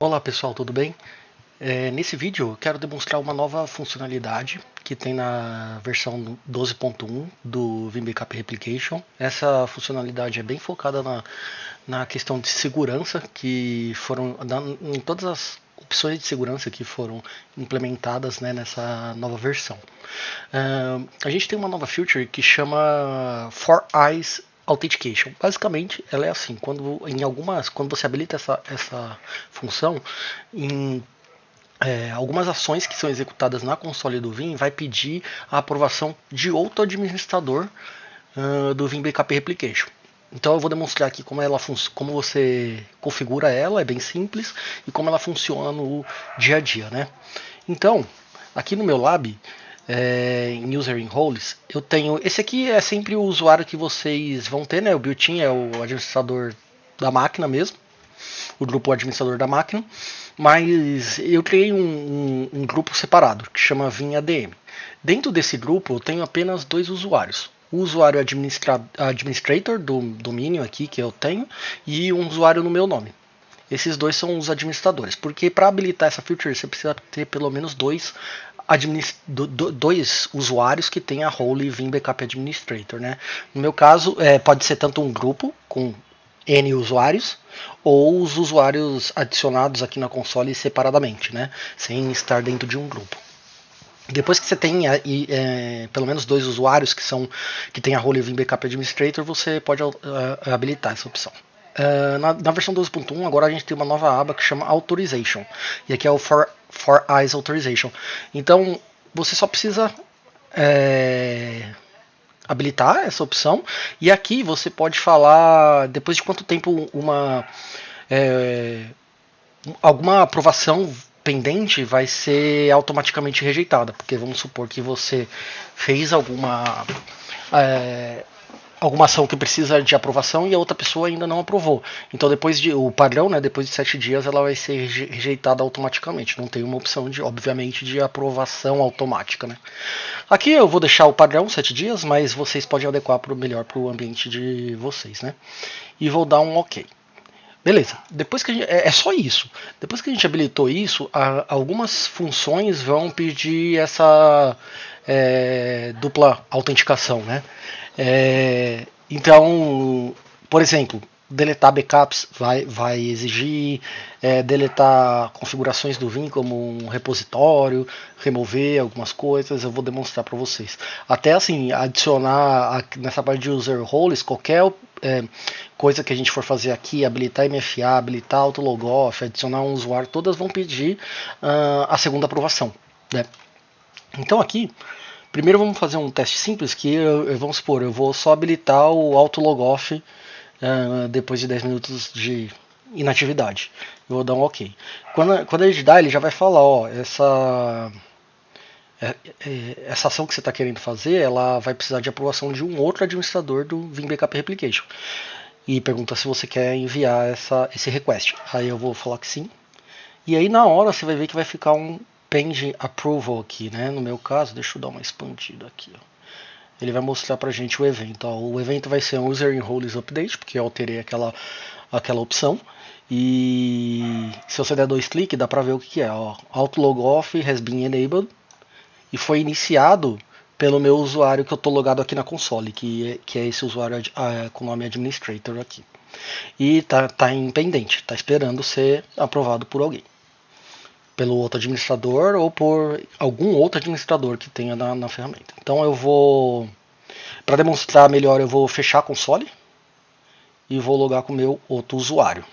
Olá pessoal, tudo bem? Nesse vídeo eu quero demonstrar uma nova funcionalidade que tem na versão 12.1 do Vim Backup Replication. Essa funcionalidade é bem focada na questão de segurança, em todas as opções de segurança que foram implementadas, né, nessa nova versão. A gente tem uma nova feature que chama For Eyes Authentication. Basicamente, ela é assim: quando você habilita essa função, em algumas ações que são executadas na console do Vim vai pedir a aprovação de outro administrador do Vim Backup Replication. Então eu vou demonstrar aqui como você configura ela, é bem simples, e como ela funciona no dia a dia, né? Então, aqui no meu lab, em User in Roles, eu tenho. Esse aqui é sempre o usuário que vocês vão ter, né? O built-in é o administrador da máquina mesmo, o grupo administrador da máquina, mas eu criei um grupo separado que chama Vim ADM. Dentro desse grupo eu tenho apenas dois usuários. O usuário administrator do domínio aqui que eu tenho e um usuário no meu nome. Esses dois são os administradores, porque para habilitar essa feature você precisa ter pelo menos dois usuários que tenha a role Vim Backup Administrator, né? No meu caso, pode ser tanto um grupo com N usuários ou os usuários adicionados aqui na console separadamente, né? Sem estar dentro de um grupo. Depois que você tem pelo menos dois usuários que tem a role Vim Backup Administrator, você pode habilitar essa opção. Na versão 12.1 agora a gente tem uma nova aba que chama Authorization. E aqui é o For Eyes Authorization. Então você só precisa habilitar essa opção. E aqui você pode falar depois de quanto tempo alguma aprovação pendente vai ser automaticamente rejeitada. Porque vamos supor que você fez alguma ação que precisa de aprovação e a outra pessoa ainda não aprovou. Então o padrão, né, depois de 7 dias ela vai ser rejeitada automaticamente. Não tem uma opção obviamente de aprovação automática, né? Aqui eu vou deixar o padrão 7 dias, mas vocês podem adequar melhor para o ambiente de vocês, né? E vou dar um OK. Beleza, depois que é só isso. Depois que a gente habilitou isso, algumas funções vão pedir essa dupla autenticação, né? Então, por exemplo, deletar backups vai exigir, deletar configurações do Vim como um repositório, remover algumas coisas, eu vou demonstrar para vocês. Até assim, adicionar nessa parte de user roles, qualquer coisa que a gente for fazer aqui, habilitar MFA, habilitar autologoff, adicionar um usuário, todas vão pedir a segunda aprovação, né? Então aqui, primeiro vamos fazer um teste simples que vamos supor, eu vou só habilitar o autologoff depois de 10 minutos de inatividade. Eu vou dar um OK. Quando ele dá, ele já vai falar, ó, essa ação que você está querendo fazer, ela vai precisar de aprovação de um outro administrador do Vim Backup Replication. E pergunta se você quer enviar esse request. Aí eu vou falar que sim. E aí na hora você vai ver que vai ficar um Page Approval aqui, né? No meu caso, deixa eu dar uma expandida aqui, ó. Ele vai mostrar pra gente o evento. Ó. O evento vai ser um User in Roles Update, porque eu alterei aquela opção. E se você der 2 cliques, dá pra ver o que é. Ó. Outlog Off has been enabled. E foi iniciado pelo meu usuário que eu estou logado aqui na console, que é esse usuário com o nome Administrator aqui. E tá em pendente, tá esperando ser aprovado por alguém. Pelo outro administrador ou por algum outro administrador que tenha na ferramenta. Então eu vou, para demonstrar melhor, eu vou fechar a console e vou logar com o meu outro usuário.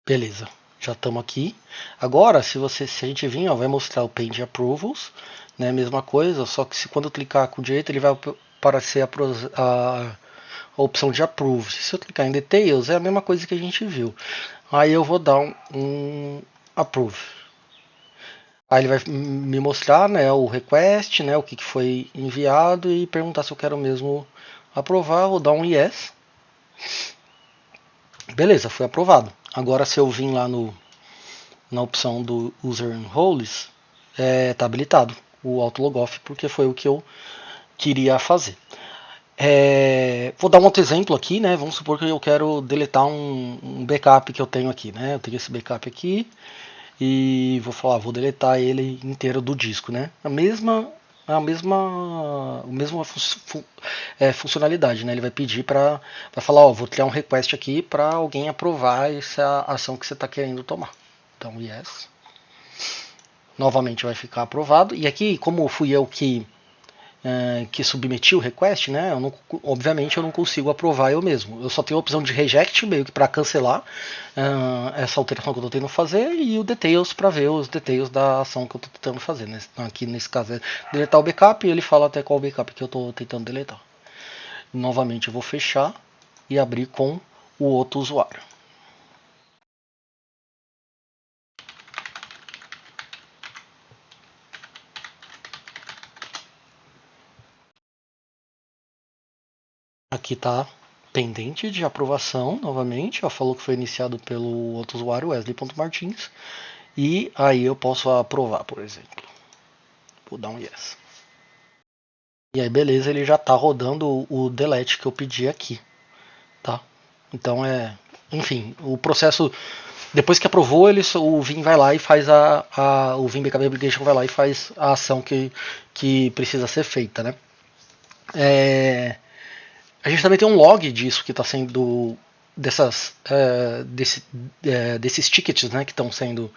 Beleza, já estamos aqui. Agora, se a gente vir, ó, vai mostrar o Page Approvals, né? Mesma coisa, só que quando eu clicar com o direito, ele vai aparecer a opção de Approve. Se eu clicar em Details, é a mesma coisa que a gente viu. Aí eu vou dar um Approve. Aí ele vai me mostrar, né, o request, né, o que foi enviado e perguntar se eu quero mesmo aprovar. Vou dar um Yes. Beleza, foi aprovado. Agora se eu vim lá na opção do User Roles, está habilitado o Auto Logoff, porque foi o que eu queria fazer. Vou dar um outro exemplo aqui, né? Vamos supor que eu quero deletar um backup que eu tenho aqui, né? Eu tenho esse backup aqui e vou falar, vou deletar ele inteiro do disco, né? A mesma funcionalidade, né? Ele vai pedir vai falar, ó, vou criar um request aqui para alguém aprovar essa ação que você está querendo tomar. Então, yes. Novamente vai ficar aprovado. E aqui, como fui eu que submeti o request, né? Obviamente eu não consigo aprovar eu mesmo. Eu só tenho a opção de reject, meio que para cancelar essa alteração que eu estou tentando fazer, e o details para ver os details da ação que eu estou tentando fazer. Né? Aqui nesse caso é deletar o backup, e ele fala até qual backup que eu estou tentando deletar. Novamente eu vou fechar e abrir com o outro usuário. Aqui está pendente de aprovação, novamente. Falou que foi iniciado pelo outro usuário, Wesley.Martins. E aí eu posso aprovar, por exemplo. Vou dar um yes. E aí, beleza, ele já está rodando o delete que eu pedi aqui. Tá? Então enfim, o processo. Depois que aprovou, o Vim vai lá e faz o Vim Backup Application vai lá e faz a ação que precisa ser feita, né? A gente também tem um log disso que está sendo desses tickets, né, que estão sendo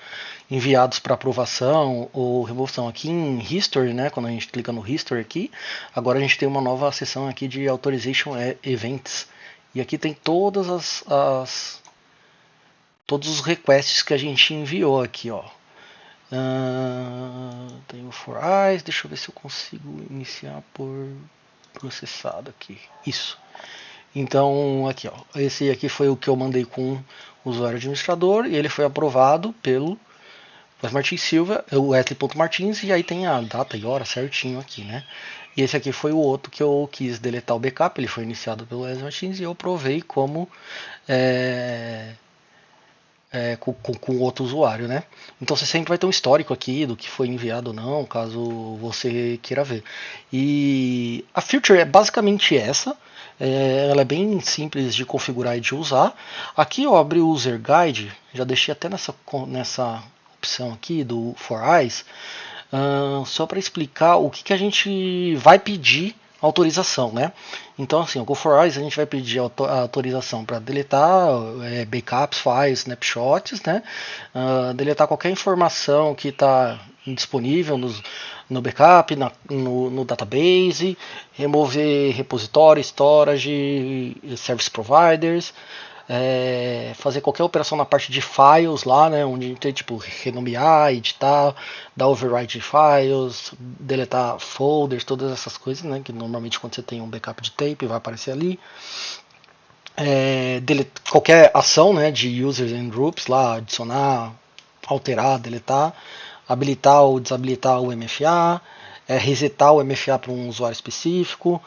enviados para aprovação ou remoção. Aqui em History, né, quando a gente clica no History aqui, agora a gente tem uma nova seção aqui de Authorization Events. E aqui tem todos os requests que a gente enviou aqui, ó. Tem o For Eyes, deixa eu ver se eu consigo iniciar por processado aqui. Isso. Então, aqui, ó, esse aqui foi o que eu mandei com o usuário administrador e ele foi aprovado pelo Martins Silva, o Wesley.Martins, e aí tem a data e hora certinho aqui, né? E esse aqui foi o outro que eu quis deletar o backup, ele foi iniciado pelo Wesley Martins e eu provei como com outro usuário, né? Então você sempre vai ter um histórico aqui do que foi enviado ou não, caso você queira ver. E a feature é basicamente essa. Ela é bem simples de configurar e de usar. Aqui eu abri o User Guide, já deixei até nessa opção aqui do For Eyes, só para explicar o que a gente vai pedir autorização, né? Então, assim, o Go4Eyes a gente vai pedir a autorização para deletar backups, files, snapshots, né? Deletar qualquer informação que está disponível no backup, no database, remover repositório, storage, service providers, fazer qualquer operação na parte de files lá, né, onde a gente tem tipo renomear, editar, dar override de files, deletar folders, todas essas coisas, né, que normalmente quando você tem um backup de tape vai aparecer ali. Qualquer ação, né, de users and groups lá, adicionar, alterar, deletar, habilitar ou desabilitar o MFA, resetar o MFA para um usuário específico,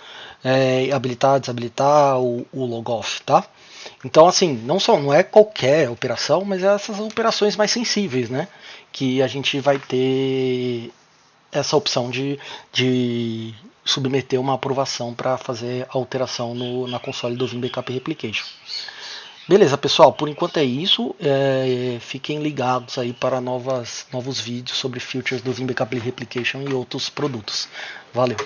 habilitar, desabilitar o logoff, tá? Então, assim, não é qualquer operação, mas essas operações mais sensíveis, né? Que a gente vai ter essa opção de submeter uma aprovação para fazer alteração na console do Vim Backup Replication. Beleza, pessoal, por enquanto é isso. Fiquem ligados aí para novos vídeos sobre features do Vim Backup Replication e outros produtos. Valeu!